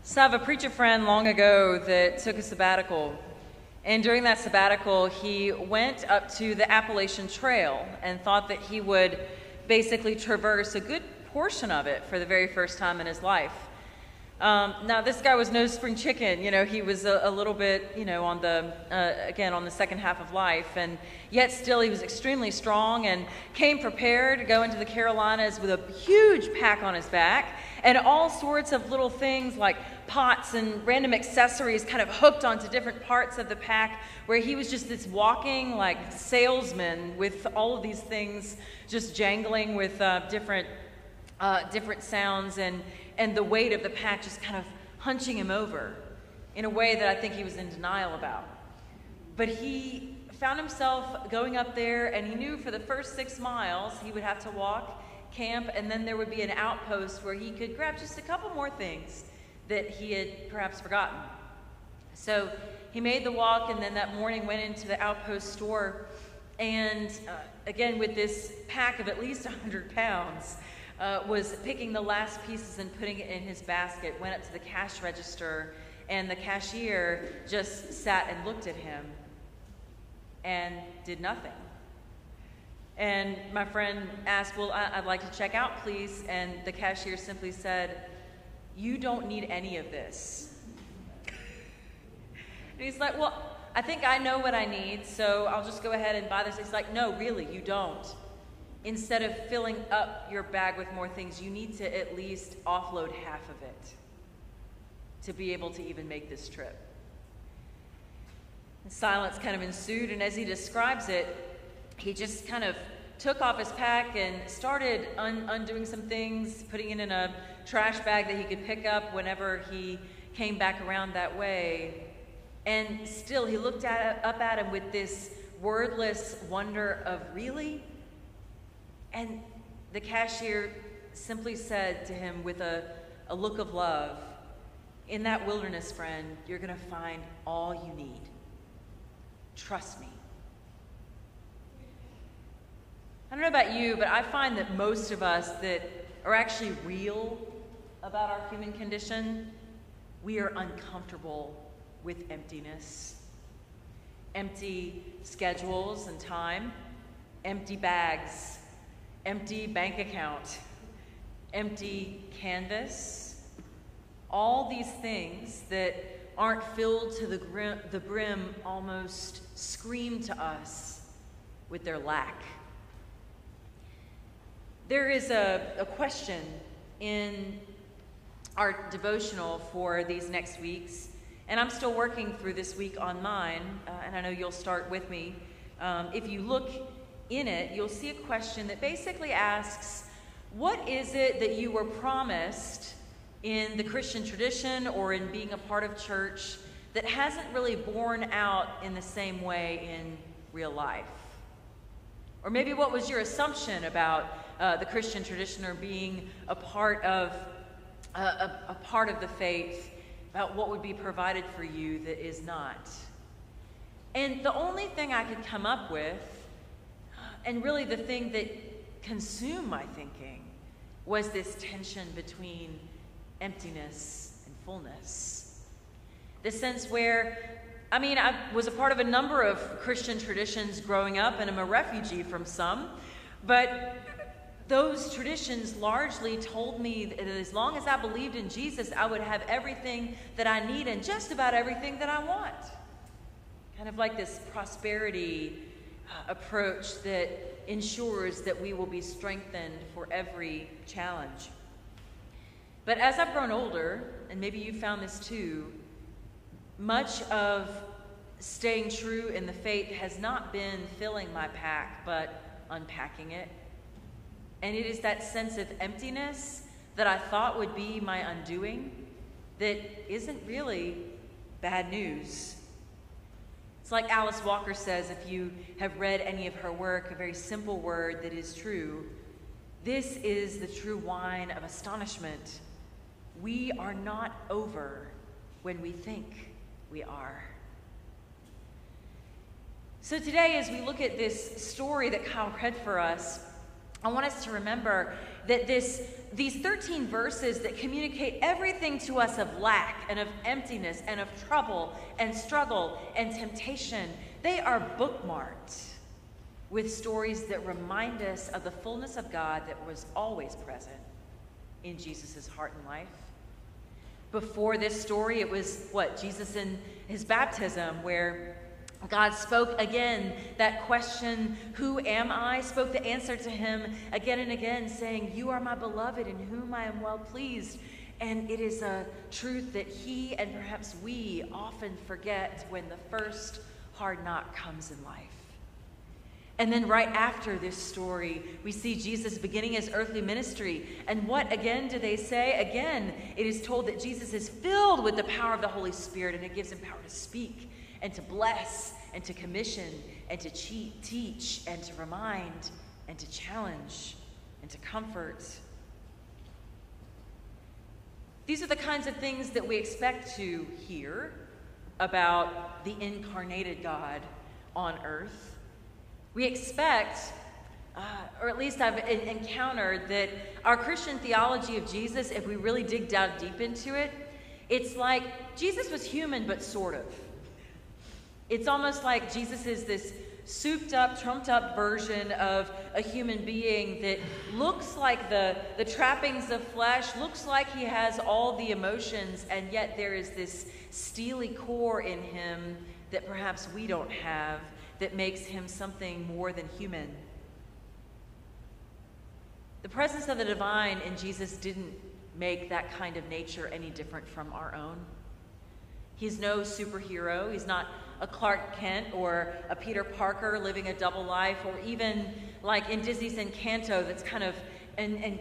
So I have a preacher friend long ago that took a sabbatical. And during that sabbatical, he went up to the Appalachian Trail and thought that he would basically traverse a good portion of it for the very first time in his life. Now, this guy was no spring chicken. He was a little bit, on the second half of life. And yet still he was extremely strong and came prepared to go into the Carolinas with a huge pack on his back and all sorts of little things like pots and random accessories kind of hooked onto different parts of the pack, where he was just this walking like salesman with all of these things just jangling with different sounds and the weight of the pack just kind of hunching him over in a way that I think he was in denial about. But he found himself going up there, and he knew for the first 6 miles he would have to walk, camp, and then there would be an outpost where he could grab just a couple more things that he had perhaps forgotten. So he made the walk, and then that morning went into the outpost store, and again with this pack of at least 100 pounds, was picking the last pieces and putting it in his basket, went up to the cash register, and the cashier just sat and looked at him and did nothing. And my friend asked, "Well, I'd like to check out, please." And the cashier simply said, "You don't need any of this." And he's like, "Well, I think I know what I need, so I'll just go ahead and buy this." He's like, "No, really, you don't. Instead of filling up your bag with more things, you need to at least offload half of it to be able to even make this trip." And silence kind of ensued, and as he describes it, he just kind of took off his pack and started undoing some things, putting it in a trash bag that he could pick up whenever he came back around that way. And still, he looked up at him with this wordless wonder of, "Really?" And the cashier simply said to him with a look of love, "In that wilderness, friend, you're going to find all you need. Trust me." I don't know about you, but I find that most of us that are actually real about our human condition, we are uncomfortable with emptiness. Empty schedules and time, empty bags, empty bank account, empty canvas. All these things that aren't filled to the brim almost scream to us with their lack. There is a question in our devotional for these next weeks, and I'm still working through this week on mine, and I know you'll start with me. If you look in it, you'll see a question that basically asks, what is it that you were promised in the Christian tradition or in being a part of church that hasn't really borne out in the same way in real life? Or maybe what was your assumption about the Christian tradition or being a part of the faith, about what would be provided for you that is not? And the only thing I could come up with, and really the thing that consumed my thinking, was this tension between emptiness and fullness. The sense where, I was a part of a number of Christian traditions growing up, and I'm a refugee from some, but those traditions largely told me that as long as I believed in Jesus, I would have everything that I need and just about everything that I want. Kind of like this prosperity approach that ensures that we will be strengthened for every challenge. But as I've grown older, and maybe you found this too, much of staying true in the faith has not been filling my pack, but unpacking it. And it is that sense of emptiness that I thought would be my undoing that isn't really bad news. It's like Alice Walker says, if you have read any of her work, a very simple word that is true: this is the true wine of astonishment. We are not over when we think we are. So today, as we look at this story that Kyle read for us, I want us to remember that these 13 verses that communicate everything to us of lack and of emptiness and of trouble and struggle and temptation, they are bookmarked with stories that remind us of the fullness of God that was always present in Jesus' heart and life. Before this story, it was Jesus in his baptism, where God spoke again that question, who am I? Spoke the answer to him again and again, saying, you are my beloved in whom I am well pleased. And it is a truth that he and perhaps we often forget when the first hard knock comes in life. And then right after this story, we see Jesus beginning his earthly ministry. And what again do they say? Again, it is told that Jesus is filled with the power of the Holy Spirit, and it gives him power to speak and to bless and to commission and to teach and to remind and to challenge and to comfort. These are the kinds of things that we expect to hear about the incarnated God on earth. We expect, or at least I've encountered, that our Christian theology of Jesus, if we really dig down deep into it, it's like Jesus was human, but sort of. It's almost like Jesus is this souped up, trumped up version of a human being that looks like the trappings of flesh, looks like he has all the emotions, and yet there is this steely core in him that perhaps we don't have, that makes him something more than human. The presence of the divine in Jesus didn't make that kind of nature any different from our own. He's no superhero. He's not a Clark Kent or a Peter Parker living a double life, or even like in Disney's Encanto, that's kind of and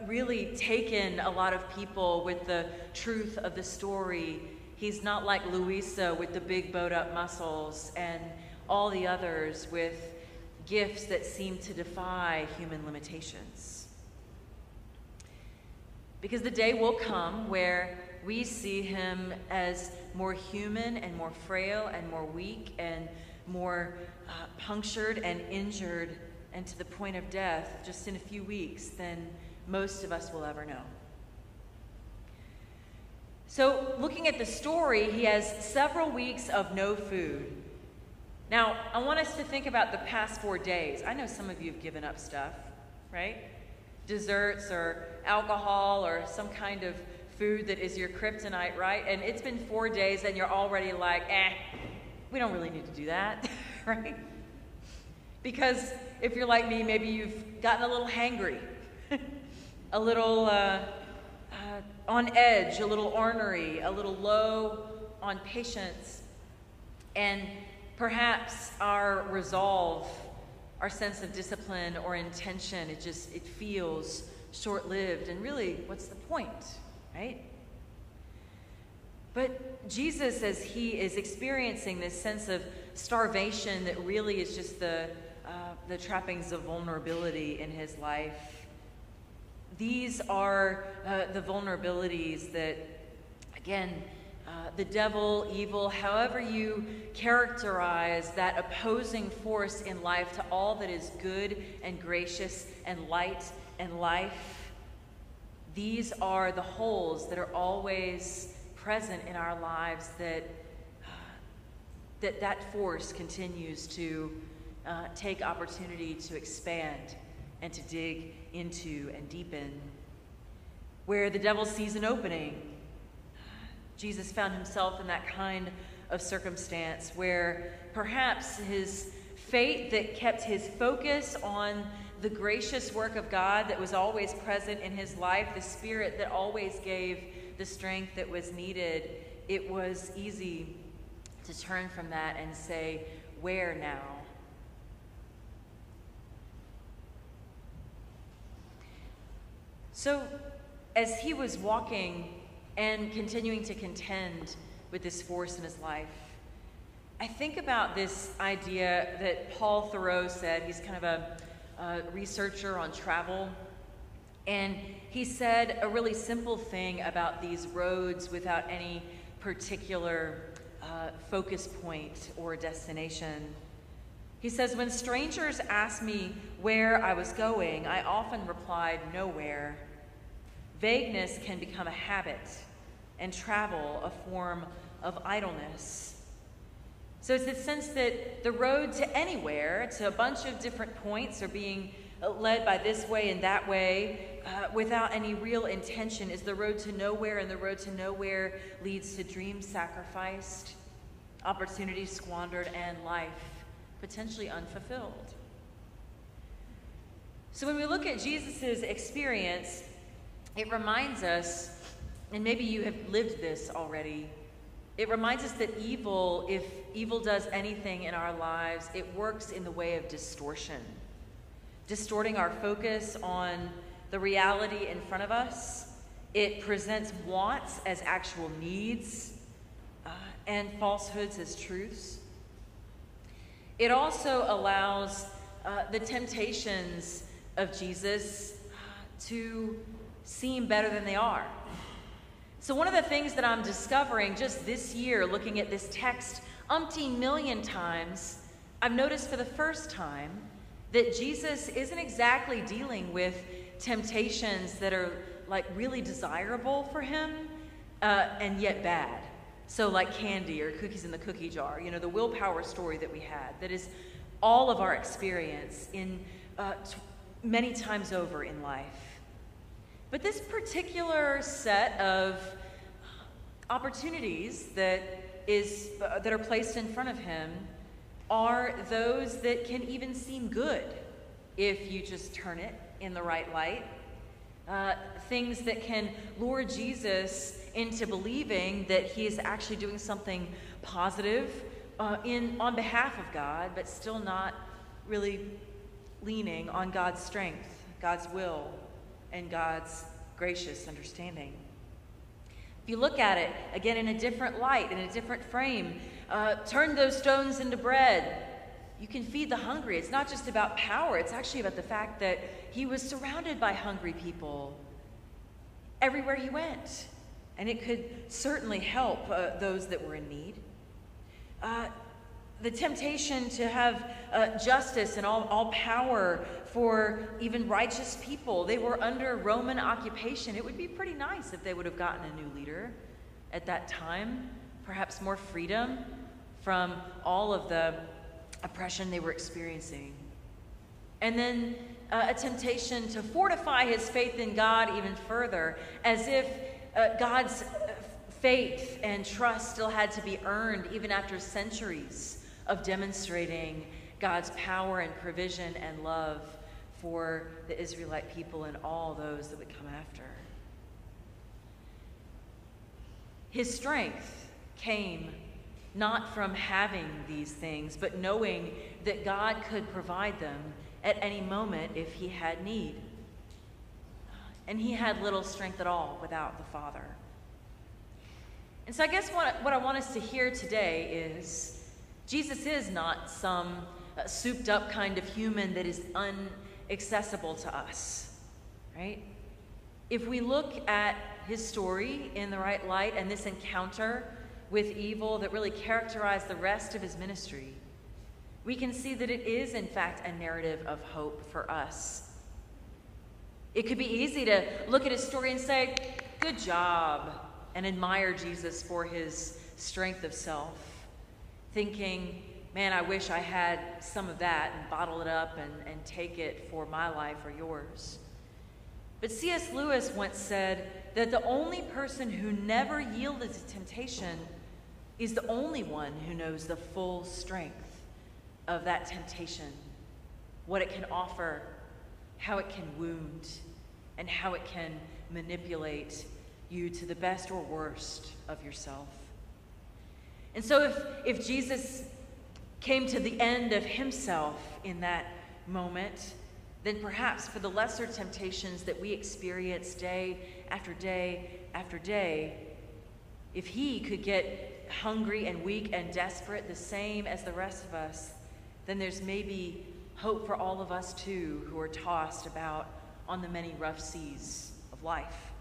really taken a lot of people with the truth of the story. He's not like Louisa with the big bowed up muscles and all the others with gifts that seem to defy human limitations. Because the day will come where we see him as more human and more frail and more weak and more punctured and injured and to the point of death just in a few weeks than most of us will ever know. So looking at the story, he has several weeks of no food. Now, I want us to think about the past 4 days. I know some of you have given up stuff, right? Desserts or alcohol or some kind of food that is your kryptonite, right? And it's been 4 days and you're already like, we don't really need to do that, right? Because if you're like me, maybe you've gotten a little hangry, a little on edge, a little ornery, a little low on patience, and perhaps our resolve, our sense of discipline or intention, it feels short-lived. And really, what's the point, right? But Jesus, as he is experiencing this sense of starvation that really is just the trappings of vulnerability in his life, these are the vulnerabilities that, again, the devil, evil, however you characterize that opposing force in life to all that is good and gracious and light and life, these are the holes that are always present in our lives that force continues to take opportunity to expand and to dig into and deepen. Where the devil sees an opening, Jesus found himself in that kind of circumstance where perhaps his fate that kept his focus on the gracious work of God that was always present in his life, the Spirit that always gave the strength that was needed, it was easy to turn from that and say, where now? So as he was walking and continuing to contend with this force in his life, I think about this idea that Paul Thoreau said. He's kind of a researcher on travel. And he said a really simple thing about these roads without any particular focus point or destination. He says, when strangers asked me where I was going, I often replied, nowhere. Vagueness can become a habit, and travel a form of idleness. So it's the sense that the road to anywhere, to a bunch of different points, are being led by this way and that way, without any real intention, is the road to nowhere, and the road to nowhere leads to dreams sacrificed, opportunities squandered, and life potentially unfulfilled. So when we look at Jesus' experience, it reminds us, and maybe you have lived this already, it reminds us that evil, if evil does anything in our lives, it works in the way of distortion, distorting our focus on the reality in front of us. It presents wants as actual needs, and falsehoods as truths. It also allows the temptations of Jesus to seem better than they are. So one of the things that I'm discovering just this year, looking at this text umpteen million times, I've noticed for the first time that Jesus isn't exactly dealing with temptations that are like really desirable for him and yet bad. So like candy or cookies in the cookie jar, you know, the willpower story that we had, that is all of our experience in many times over in life. But this particular set of opportunities that are placed in front of him are those that can even seem good if you just turn it in the right light. Things that can lure Jesus into believing that he is actually doing something positive on behalf of God, but still not really leaning on God's strength, God's will, and God's gracious understanding. If you look at it, again, in a different light, in a different frame, turn those stones into bread. You can feed the hungry. It's not just about power. It's actually about the fact that he was surrounded by hungry people everywhere he went. And it could certainly help those that were in need. The temptation to have justice and all power for even righteous people. They were under Roman occupation. It would be pretty nice if they would have gotten a new leader at that time. Perhaps more freedom from all of the oppression they were experiencing. And then a temptation to fortify his faith in God even further, as if God's faith and trust still had to be earned even after centuries of demonstrating God's power and provision and love for the Israelite people and all those that would come after. His strength came not from having these things, but knowing that God could provide them at any moment if he had need. And he had little strength at all without the Father. And so I guess what I want us to hear today is Jesus is not some souped up kind of human that is inaccessible to us, right? If we look at his story in the right light and this encounter with evil that really characterized the rest of his ministry, we can see that it is, in fact, a narrative of hope for us. It could be easy to look at his story and say, good job, and admire Jesus for his strength of self, thinking, man, I wish I had some of that and bottle it up and take it for my life or yours. But C.S. Lewis once said that the only person who never yielded to temptation is the only one who knows the full strength of that temptation, what it can offer, how it can wound, and how it can manipulate you to the best or worst of yourself. And so if Jesus came to the end of himself in that moment, then perhaps for the lesser temptations that we experience day after day after day, if he could get hungry and weak and desperate the same as the rest of us, then there's maybe hope for all of us too who are tossed about on the many rough seas of life.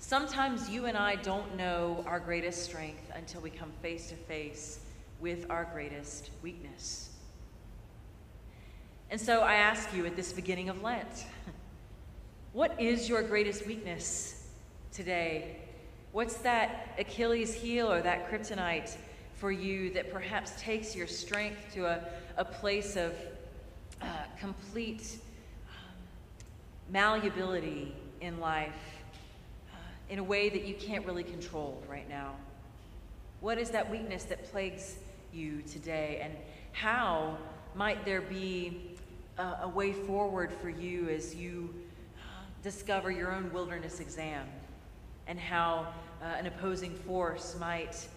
Sometimes you and I don't know our greatest strength until we come face to face with our greatest weakness. And so I ask you at this beginning of Lent, what is your greatest weakness today? What's that Achilles heel or that kryptonite for you that perhaps takes your strength to a place of complete malleability in life in a way that you can't really control right now? What is that weakness that plagues you today? And how might there be a way forward for you as you discover your own wilderness exam, and how an opposing force might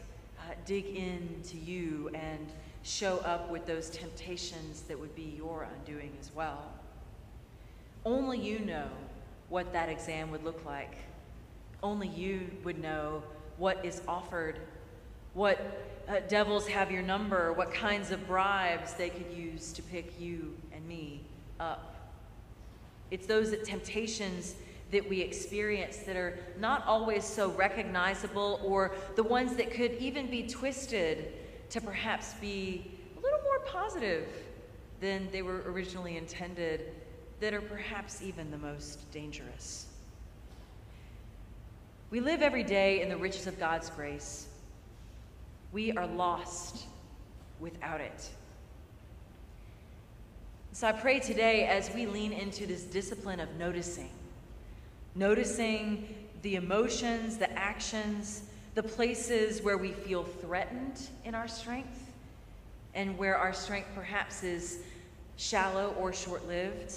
dig into you and show up with those temptations that would be your undoing as well? Only you know what that exam would look like. Only you would know what is offered, what devils have your number, what kinds of bribes they could use to pick you and me up. It's those temptations that we experience that are not always so recognizable, or the ones that could even be twisted to perhaps be a little more positive than they were originally intended, that are perhaps even the most dangerous. We live every day in the riches of God's grace. We are lost without it. So I pray today, as we lean into this discipline of noticing the emotions, the actions, the places where we feel threatened in our strength, and where our strength perhaps is shallow or short-lived,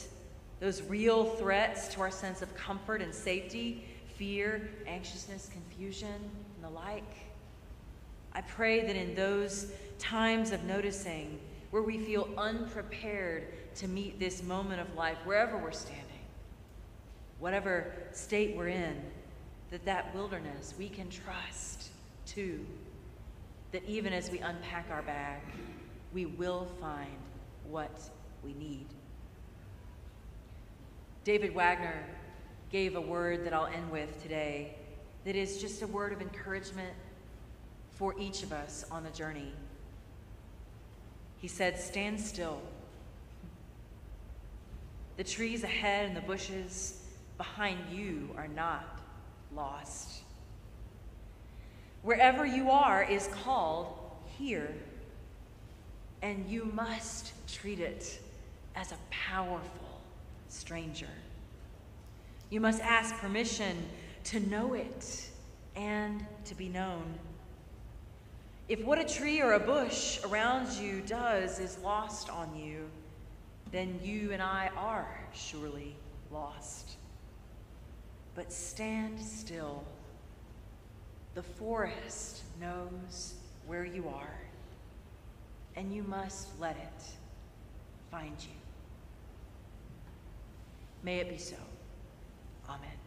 those real threats to our sense of comfort and safety, fear, anxiousness, confusion, and the like. I pray that in those times of noticing, where we feel unprepared to meet this moment of life, wherever we're standing, whatever state we're in, that wilderness we can trust too, that even as we unpack our bag, we will find what we need. David Wagner gave a word that I'll end with today that is just a word of encouragement for each of us on the journey. He said, "Stand still. The trees ahead and the bushes behind you are not lost. Wherever you are is called here, and you must treat it as a powerful stranger. You must ask permission to know it and to be known. If what a tree or a bush around you does is lost on you, then you and I are surely lost. But stand still. The forest knows where you are, and you must let it find you." May it be so. Amen.